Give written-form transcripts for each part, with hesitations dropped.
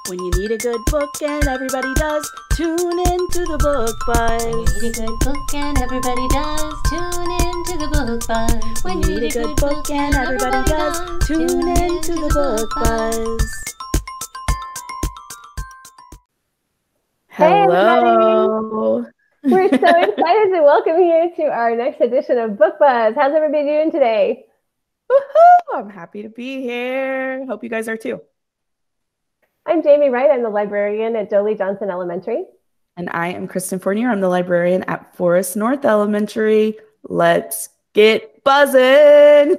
When you need a good book and everybody does, tune in to the Book Buzz. When you need a good book and everybody does, tune in to the Book Buzz. When you need a good book and everybody does, tune in to the Book Buzz. Hello. Hey, we're so excited to welcome you to our next edition of Book Buzz. How's everybody doing today? Woohoo! I'm happy to be here. Hope you guys are too. I'm Jamie Wright. I'm the librarian at Jolie Johnson Elementary. And I am Kristen Fournier. I'm the librarian at Forest North Elementary. Let's get buzzing.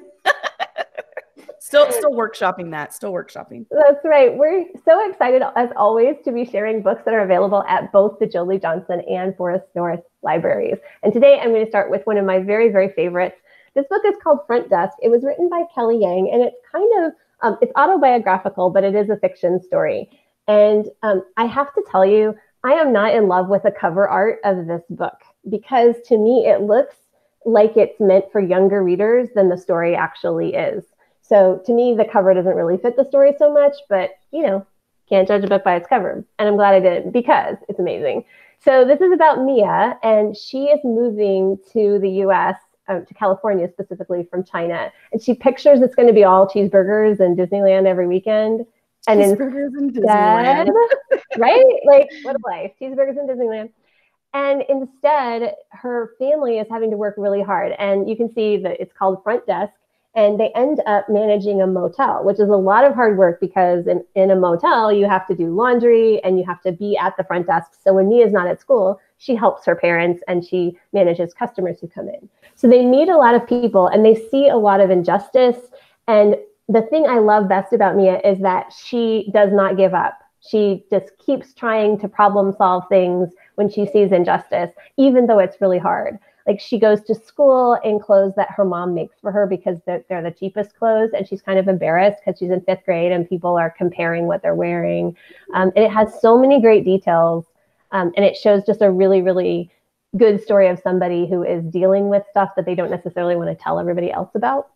Still workshopping that. Still workshopping. That's right. We're so excited, as always, to be sharing books that are available at both the Jolie Johnson and Forest North libraries. And today I'm going to start with one of my very, very favorites. This book is called Front Desk. It was written by Kelly Yang, and it's kind of it's autobiographical, but it is a fiction story. And I have to tell you, I am not in love with the cover art of this book because to me, it looks like it's meant for younger readers than the story actually is. So to me, the cover doesn't really fit the story so much, but you know, can't judge a book by its cover. And I'm glad I didn't because it's amazing. So this is about Mia, and she is moving to the US, to California specifically from China. And she pictures it's going to be all cheeseburgers and Disneyland every weekend. And cheeseburgers in Disneyland. Right? Like, what a life. Cheeseburgers in Disneyland. And instead, her family is having to work really hard. And you can see that it's called Front Desk. And they end up managing a motel, which is a lot of hard work because in a motel, you have to do laundry and you have to be at the front desk. So when Mia's not at school, she helps her parents and she manages customers who come in. So they meet a lot of people and they see a lot of injustice. And the thing I love best about Mia is that she does not give up. She just keeps trying to problem solve things when she sees injustice, even though it's really hard. Like she goes to school in clothes that her mom makes for her because they're the cheapest clothes. And she's kind of embarrassed because she's in 5th grade and people are comparing what they're wearing. And it has so many great details. And it shows just a really, really good story of somebody who is dealing with stuff that they don't necessarily want to tell everybody else about.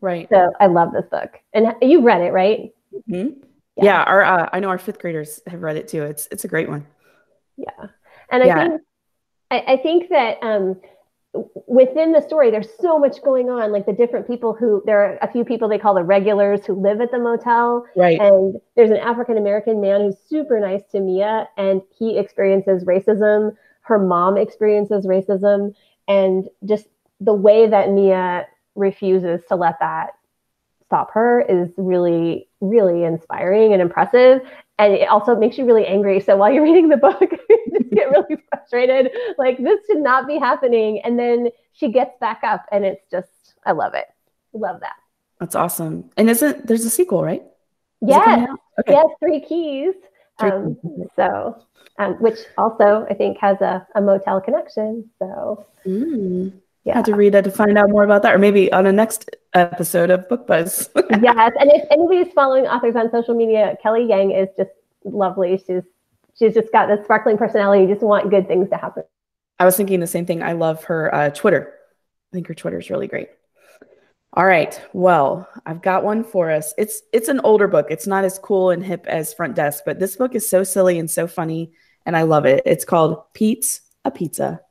Right. So I love this book. And you've read it, right? Mm-hmm. Yeah. I know our 5th graders have read it too. It's a great one. Yeah. And I think that within the story, there's so much going on, like the different people there are a few people they call the regulars who live at the motel. Right. And there's an African-American man who's super nice to Mia and he experiences racism. Her mom experiences racism. And just the way that Mia refuses to let that stop her is really, really inspiring and impressive. And it also makes you really angry. So while you're reading the book, you just get really frustrated. Like, this should not be happening. And then she gets back up and it's just, I love it. Love that. That's awesome. And there's a sequel, right? Yes. Okay. Yes, 3 Keys. Which also I think has a motel connection. So yeah. I had to read it to find out more about that, or maybe on a next episode of Book Buzz. Yes, and if anybody's following authors on social media, Kelly Yang is just lovely. She's just got this sparkling personality. You just want good things to happen. I was thinking the same thing. I love her Twitter. I think her Twitter is really great. All right. Well, I've got one for us. It's an older book. It's not as cool and hip as Front Desk, but this book is so silly and so funny, and I love it. It's called Pete's a Pizza.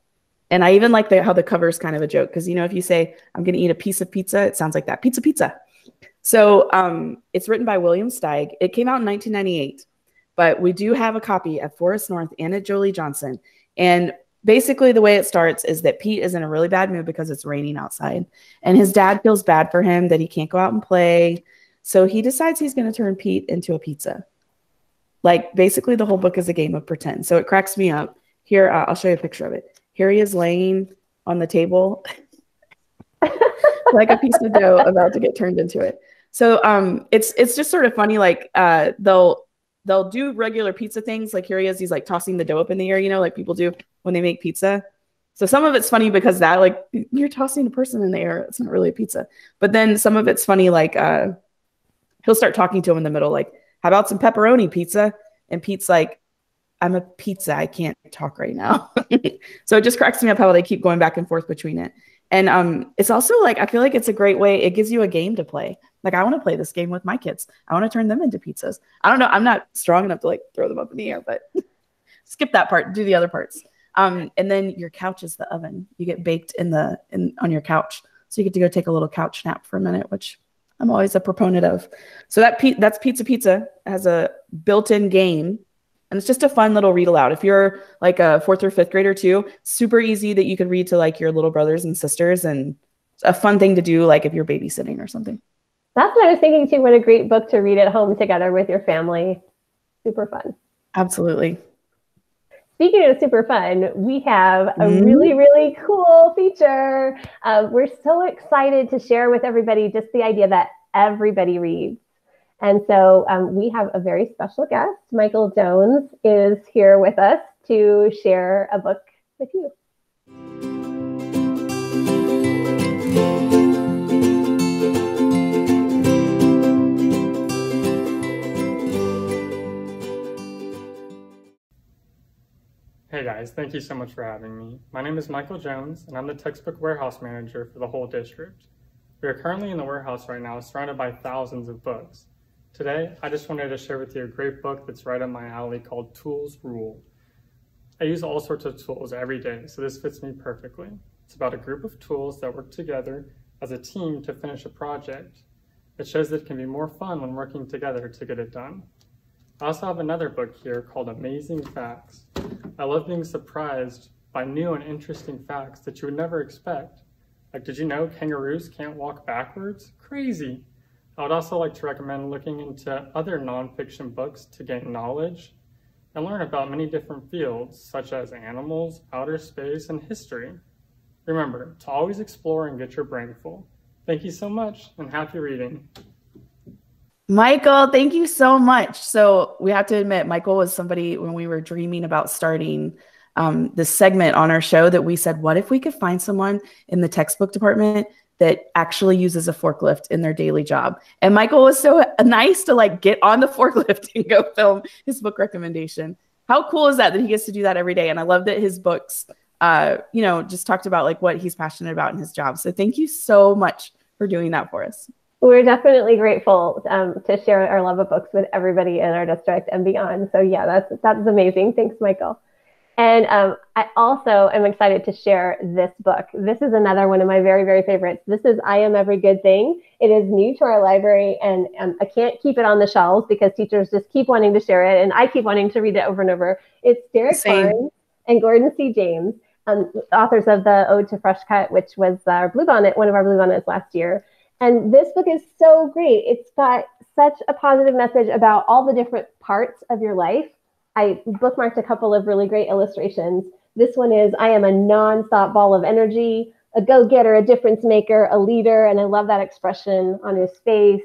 And I even like how the cover is kind of a joke because, you know, if you say, I'm going to eat a piece of pizza, it sounds like that. Pizza. So it's written by William Steig. It came out in 1998, but we do have a copy at Forest North and at Jolie Johnson. And basically the way it starts is that Pete is in a really bad mood because it's raining outside. And his dad feels bad for him that he can't go out and play. So he decides he's going to turn Pete into a pizza. Like basically the whole book is a game of pretend. So it cracks me up. Here, I'll show you a picture of it. Here he is laying on the table like a piece of dough about to get turned into it. So it's just sort of funny. Like they'll do regular pizza things. Like here he is, he's like tossing the dough up in the air, you know, like people do when they make pizza. So some of it's funny because that, like, you're tossing a person in the air. It's not really a pizza. But then some of it's funny, like he'll start talking to him in the middle, like, how about some pepperoni pizza? And Pete's like, I'm a pizza. I can't talk right now. So it just cracks me up how they keep going back and forth between it. And it's also like, I feel like it's a great way. It gives you a game to play. Like, I want to play this game with my kids. I want to turn them into pizzas. I don't know. I'm not strong enough to like throw them up in the air, but skip that part, do the other parts. And then your couch is the oven. You get baked on your couch. So you get to go take a little couch nap for a minute, which I'm always a proponent of. So that's Pizza has a built-in game. And it's just a fun little read aloud. If you're like a 4th or 5th grader too, super easy that you could read to like your little brothers and sisters, and it's a fun thing to do like if you're babysitting or something. That's what I was thinking too. What a great book to read at home together with your family. Super fun. Absolutely. Speaking of super fun, we have a really, really cool feature. We're so excited to share with everybody just the idea that everybody reads. And so we have a very special guest. Michael Jones is here with us to share a book with you. Hey guys, thank you so much for having me. My name is Michael Jones, and I'm the Textbook Warehouse Manager for the whole district. We are currently in the warehouse right now, surrounded by thousands of books. Today, I just wanted to share with you a great book that's right up my alley called Tools Rule. I use all sorts of tools every day, so this fits me perfectly. It's about a group of tools that work together as a team to finish a project. It shows that it can be more fun when working together to get it done. I also have another book here called Amazing Facts. I love being surprised by new and interesting facts that you would never expect. Like, did you know kangaroos can't walk backwards? Crazy! I would also like to recommend looking into other nonfiction books to gain knowledge and learn about many different fields, such as animals, outer space, and history. Remember to always explore and get your brain full. Thank you so much, and happy reading. Michael, thank you so much. So we have to admit, Michael was somebody when we were dreaming about starting this segment on our show that we said, what if we could find someone in the textbook department that actually uses a forklift in their daily job? And Michael was so nice to like get on the forklift and go film his book recommendation. How cool is that he gets to do that every day? And I love that his books, just talked about like what he's passionate about in his job. So thank you so much for doing that for us. We're definitely grateful to share our love of books with everybody in our district and beyond. So yeah, that's amazing. Thanks, Michael. And I also am excited to share this book. This is another one of my very, very favorites. This is I Am Every Good Thing. It is new to our library, and I can't keep it on the shelves because teachers just keep wanting to share it, and I keep wanting to read it over and over. It's Derrick Barnes and Gordon C. James, authors of the Ode to Fresh Cut, which was our Bluebonnet, one of our Bluebonnets last year. And this book is so great. It's got such a positive message about all the different parts of your life. I bookmarked a couple of really great illustrations. This one is, I am a nonstop ball of energy, a go-getter, a difference maker, a leader. And I love that expression on his face.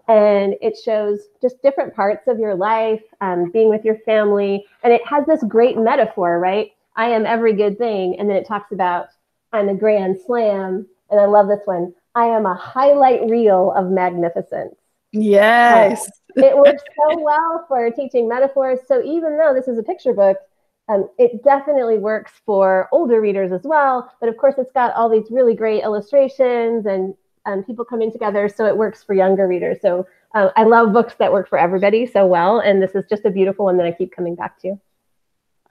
And it shows just different parts of your life, being with your family. And it has this great metaphor, right? I am every good thing. And then it talks about, I'm a grand slam. And I love this one. I am a highlight reel of magnificence. Yes. It works so well for teaching metaphors. So even though this is a picture book, it definitely works for older readers as well. But of course, it's got all these really great illustrations and people coming together. So it works for younger readers. So I love books that work for everybody so well. And this is just a beautiful one that I keep coming back to.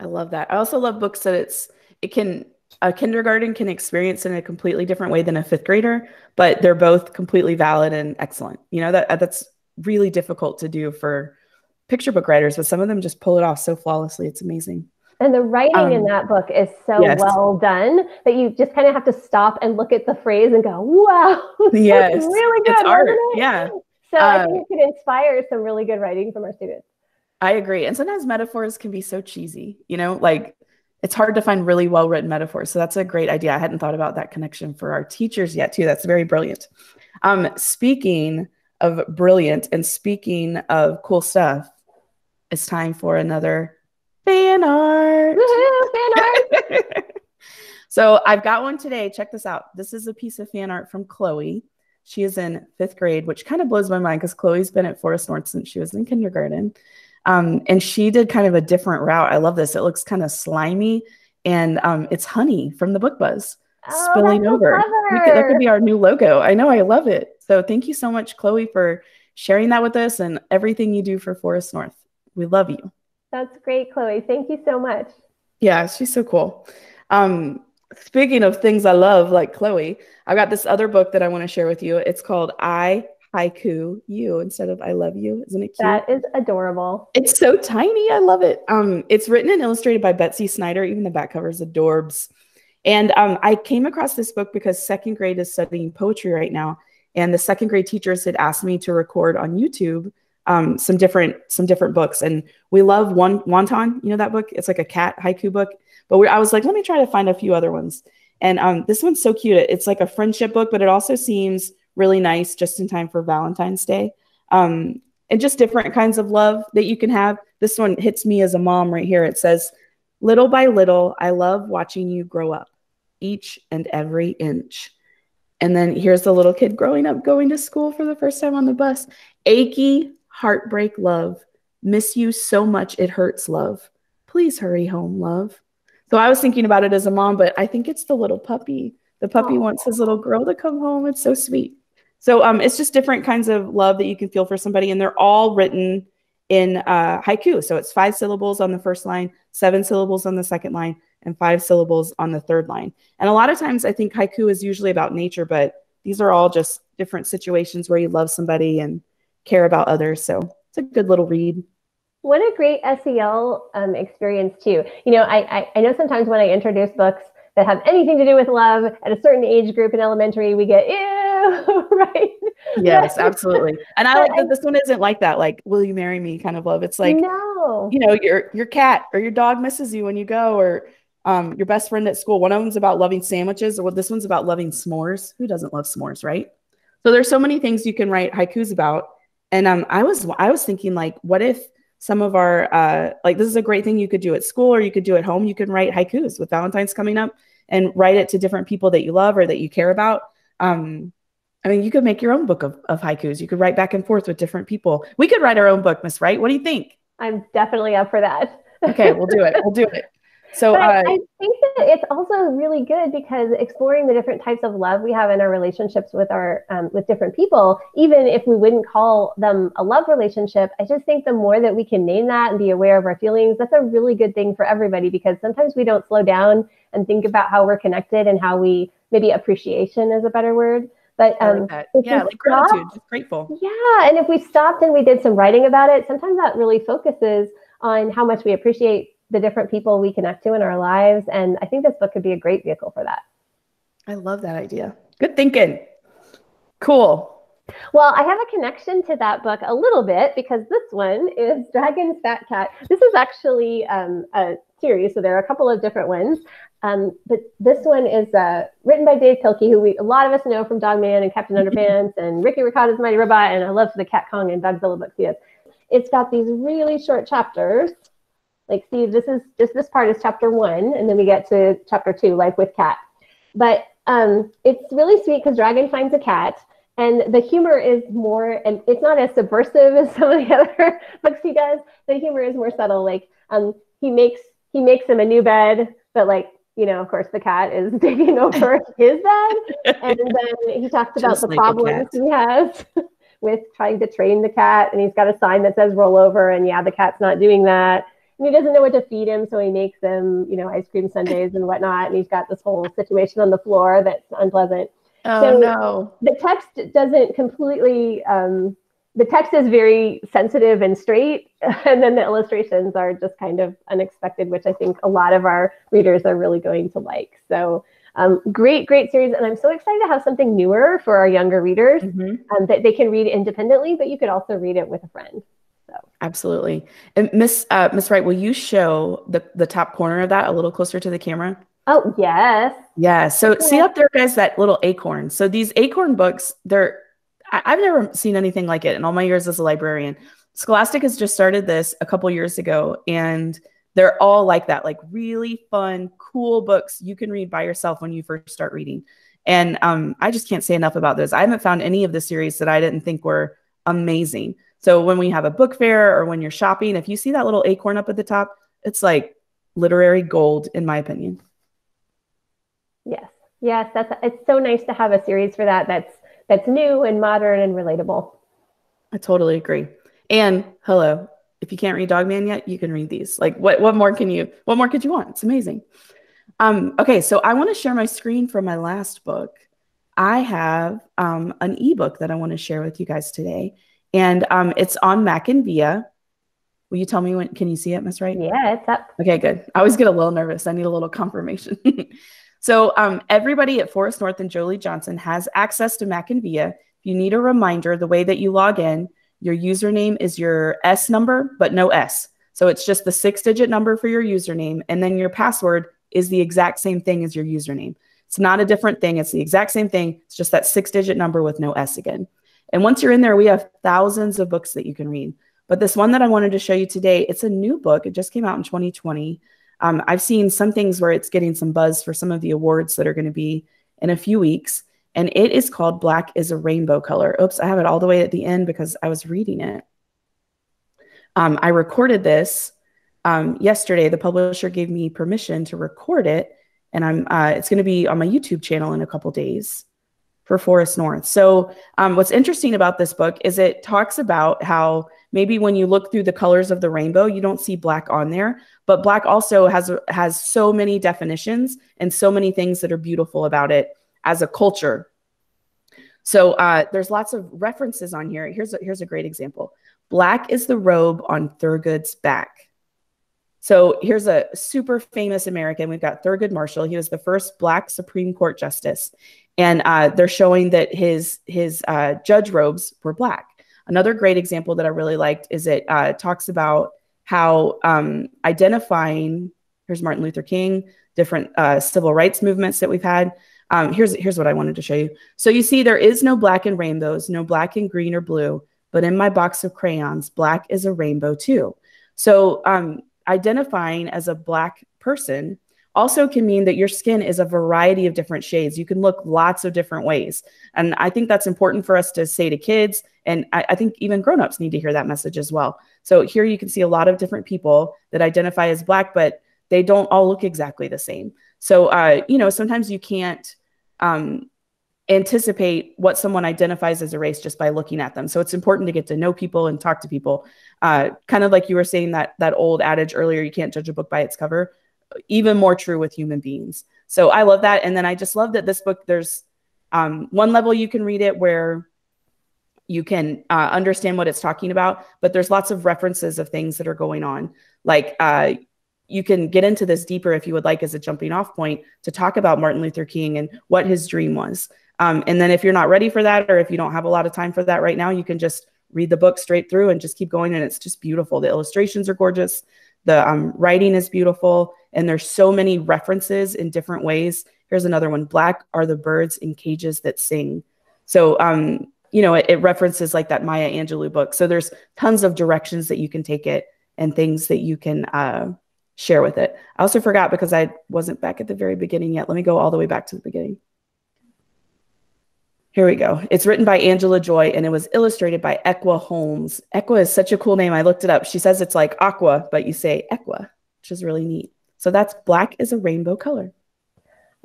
I love that. I also love books that a kindergarten can experience in a completely different way than a 5th grader, but they're both completely valid and excellent. You know, that's really difficult to do for picture book writers, but some of them just pull it off so flawlessly. It's amazing. And the writing in that book is so well done that you just kind of have to stop and look at the phrase and go, wow, yes, that's really good. It's art. It? Yeah. So I think it could inspire some really good writing from our students. I agree. And sometimes metaphors can be so cheesy, you know, like it's hard to find really well-written metaphors. So that's a great idea. I hadn't thought about that connection for our teachers yet too. That's very brilliant. Speaking of brilliant and speaking of cool stuff, it's time for another fan art. Woohoo, fan art. So I've got one today. Check this out. This is a piece of fan art from Chloe. She is in 5th grade, which kind of blows my mind because Chloe's been at Forest North since she was in kindergarten. And she did kind of a different route. I love this. It looks kind of slimy, and it's honey from the Book Buzz spilling over. So that could be our new logo. I know. I love it. So thank you so much, Chloe, for sharing that with us and everything you do for Forest North. We love you. That's great, Chloe. Thank you so much. Yeah, she's so cool. Speaking of things I love, like Chloe, I've got this other book that I want to share with you. It's called I Haiku You instead of I Love You. Isn't it cute? That is adorable. It's so tiny. I love it. It's written and illustrated by Betsy Snyder. Even the back cover is adorbs. And I came across this book because second grade is studying poetry right now. And the second grade teachers had asked me to record on YouTube some different books. And we love Wonton, you know that book? It's like a cat haiku book. But I was like, let me try to find a few other ones. And this one's so cute. It's like a friendship book, but it also seems really nice just in time for Valentine's Day. And just different kinds of love that you can have. This one hits me as a mom right here. It says, little by little, I love watching you grow up, each and every inch. And then here's the little kid growing up, going to school for the first time on the bus. Achy, heartbreak, love. Miss you so much it hurts, love. Please hurry home, love. So I was thinking about it as a mom, but I think it's the little puppy. The puppy wants his little girl to come home. It's so sweet. So it's just different kinds of love that you can feel for somebody, and they're all written in haiku. So it's 5 syllables on the first line, 7 syllables on the second line, and 5 syllables on the third line. And a lot of times I think haiku is usually about nature, but these are all just different situations where you love somebody and care about others. So it's a good little read. What a great SEL experience too. You know, I know sometimes when I introduce books that have anything to do with love at a certain age group in elementary, we get, ew, right? Yes, absolutely. And I like that this one isn't like that, like, will you marry me kind of love. It's like, no, you know, your cat or your dog misses you when you go, or your best friend at school. One of them's about loving sandwiches, or this one's about loving s'mores. Who doesn't love s'mores, right? So there's so many things you can write haikus about. And I was thinking, like, what if some of our, like, this is a great thing you could do at school, or you could do at home. You can write haikus with Valentine's coming up and write it to different people that you love or that you care about. I mean, you could make your own book of haikus. You could write back and forth with different people. We could write our own book, Miss Wright. What do you think? I'm definitely up for that. Okay, we'll do it. We'll do it. So I think that it's also really good because exploring the different types of love we have in our relationships with our with different people, even if we wouldn't call them a love relationship, I just think the more that we can name that and be aware of our feelings, that's a really good thing for everybody, because sometimes we don't slow down and think about how we're connected and how we, maybe appreciation is a better word. But like gratitude, just grateful. Yeah, and if we stopped and we did some writing about it, sometimes that really focuses on how much we appreciate the different people we connect to in our lives. And I think this book could be a great vehicle for that. I love that idea. Good thinking. Cool. Well, I have a connection to that book a little bit because this one is Dragon's Fat Cat. This is actually a series, so there are a couple of different ones. But this one is written by Dav Pilkey, who a lot of us know from Dogman and Captain Underpants and Ricky Ricotta's Mighty Robot, and I love the Cat Kong and Dogzilla books he has. It's got these really short chapters. Like, see, this part is chapter 1, and then we get to chapter 2, Life with Cat. But it's really sweet because Dragon finds a cat, and the humor is more, and it's not as subversive as some of the other books he does. The humor is more subtle. Like, he makes him a new bed, but, like, you know, of course, the cat is digging over his bed, and then he talks about the problems he has with trying to train the cat, and he's got a sign that says roll over, and yeah, the cat's not doing that. And he doesn't know what to feed him, so he makes him, you know, ice cream sundaes and whatnot. And he's got this whole situation on the floor that's unpleasant. Oh, no. The text doesn't completely, the text is very sensitive and straight. And then the illustrations are just kind of unexpected, which I think a lot of our readers are really going to like. So great series. And I'm so excited to have something newer for our younger readers that they can read independently, but you could also read it with a friend. So. Absolutely. And Miss Wright, will you show the top corner of that a little closer to the camera? Oh, yes. Yeah. So see up there, guys, that little acorn. So these acorn books, I've never seen anything like it in all my years as a librarian. Scholastic has just started this a couple years ago, and they're all like that, like really fun, cool books you can read by yourself when you first start reading. And I just can't say enough about those. I haven't found any of the series that I didn't think were amazing. So when we have a book fair or when you're shopping, if you see that little acorn up at the top, it's like literary gold, in my opinion. Yes, it's so nice to have a series for that. That's that's new and modern and relatable. I totally agree. And hello, if you can't read Dogman yet, you can read these. Like what more could you want? It's amazing. Okay, so I want to share my screen from my last book. I have an ebook that I want to share with you guys today. And it's on Mac and Via. Will you tell me when? Can you see it, Miss Wright? Yeah, it's up. Okay, good. I always get a little nervous. I need a little confirmation. So everybody at Forest North and Jolie Johnson has access to Mac and Via. If you need a reminder, the way that you log in, your username is your S number, but no S. So it's just the 6-digit number for your username. And then your password is the exact same thing as your username. It's not a different thing. It's the exact same thing. It's just that 6-digit number with no S again. And once you're in there, we have thousands of books that you can read. But this one that I wanted to show you today, it's a new book. It just came out in 2020. I've seen some things where it's getting some buzz for some of the awards that are going to be in a few weeks. And it is called Black is a Rainbow Color. Oops, I have it all the way at the end because I was reading it. I recorded this yesterday. The publisher gave me permission to record it. And it's going to be on my YouTube channel in a couple days for Forest North. So what's interesting about this book is it talks about how maybe when you look through the colors of the rainbow, you don't see black on there, but black also has so many definitions and so many things that are beautiful about it as a culture. So there's lots of references on here. Here's a great example. Black is the robe on Thurgood's back. So here's a super famous American. We've got Thurgood Marshall. He was the first Black Supreme Court justice. And they're showing that his judge robes were black. Another great example that I really liked is it talks about how identifying, here's Martin Luther King, different civil rights movements that we've had. Here's what I wanted to show you. So you see there is no black in rainbows, no black in green or blue, but in my box of crayons, black is a rainbow too. So identifying as a black person also can mean that your skin is a variety of different shades. You can look lots of different ways. And I think that's important for us to say to kids. And I think even grownups need to hear that message as well. So here you can see a lot of different people that identify as black, but they don't all look exactly the same. So, sometimes you can't anticipate what someone identifies as a race just by looking at them. So it's important to get to know people and talk to people. Kind of like you were saying that old adage earlier, you can't judge a book by its cover. Even more true with human beings. So I love that. And then I just love that this book, there's one level you can read it where you can understand what it's talking about, but there's lots of references of things that are going on. Like you can get into this deeper if you would like as a jumping off point to talk about Martin Luther King and what his dream was. And then if you're not ready for that, or if you don't have a lot of time for that right now, you can just read the book straight through and just keep going. And it's just beautiful. The illustrations are gorgeous. The writing is beautiful. And there's so many references in different ways. Here's another one. Black are the birds in cages that sing. So, it references like that Maya Angelou book. So there's tons of directions that you can take it and things that you can share with it. I also forgot because I wasn't back at the very beginning yet. Let me go all the way back to the beginning. Here we go. It's written by Angela Joy and it was illustrated by Ekua Holmes. Ekua is such a cool name. I looked it up. She says it's like aqua, but you say Ekua, which is really neat. So that's Black is a Rainbow Color.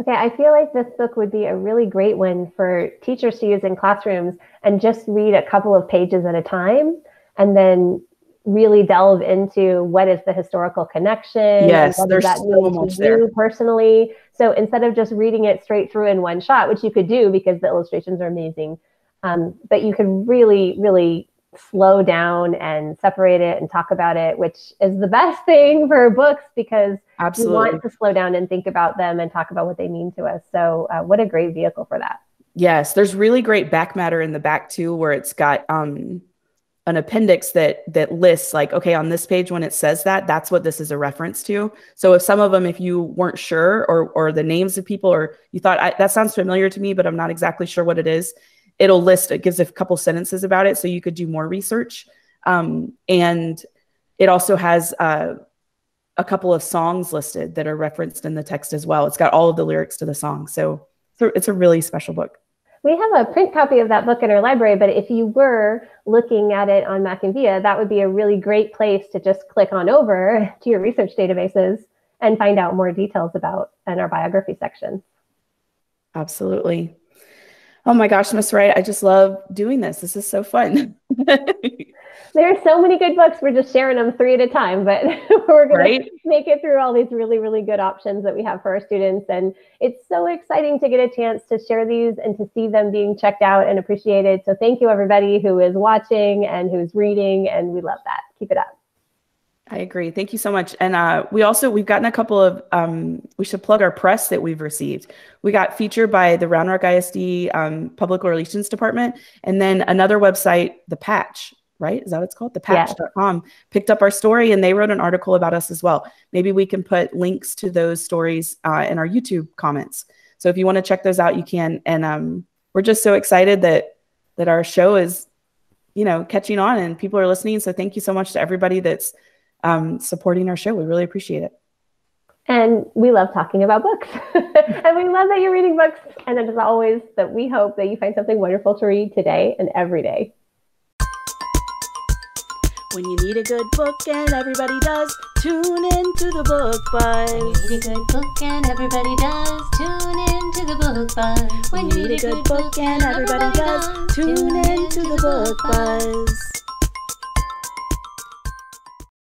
Okay, I feel like this book would be a really great one for teachers to use in classrooms and just read a couple of pages at a time and then really delve into what is the historical connection. Yes, what there's does that so mean much to there. you personally. So instead of just reading it straight through in one shot, which you could do because the illustrations are amazing, but you can really, really slow down and separate it and talk about it, which is the best thing for books because we want to slow down and think about them and talk about what they mean to us. So what a great vehicle for that. Yes, there's really great back matter in the back too, where it's got an appendix that lists like, okay, on this page when it says that, that's what this is a reference to. So if some of them, if you weren't sure or the names of people, or you thought that sounds familiar to me, but I'm not exactly sure what it is, it'll list, it gives a couple sentences about it. So you could do more research. And it also has a couple of songs listed that are referenced in the text as well. It's got all of the lyrics to the song. So it's a really special book. We have a print copy of that book in our library, but if you were looking at it on Mac and Via, that would be a really great place to just click on over to your research databases and find out more details about in our biography section. Absolutely. Oh my gosh, Miss Wright, I just love doing this. This is so fun. There are so many good books. We're just sharing them 3 at a time, but we're going to make it through all these really, really good options that we have for our students. And it's so exciting to get a chance to share these and to see them being checked out and appreciated. So thank you, everybody who is watching and who's reading, and we love that. Keep it up. I agree. Thank you so much. And we've gotten a couple of, we should plug our press that we've received. We got featured by the Round Rock ISD Public Relations Department, and then another website, The Patch, right? Is that what it's called? Thepatch.com picked up our story, and they wrote an article about us as well. Maybe we can put links to those stories in our YouTube comments. So if you want to check those out, you can. And we're just so excited that our show is, catching on and people are listening. So thank you so much to everybody that's supporting our show. We really appreciate it. And we love talking about books. And we love that you're reading books. And as always, that we hope that you find something wonderful to read today and every day. When you need a good book and everybody does, tune in to the Book Buzz. When you need a good book and everybody does, tune in to the Book Buzz. When you need a good book and everybody does, tune in to the Book Buzz.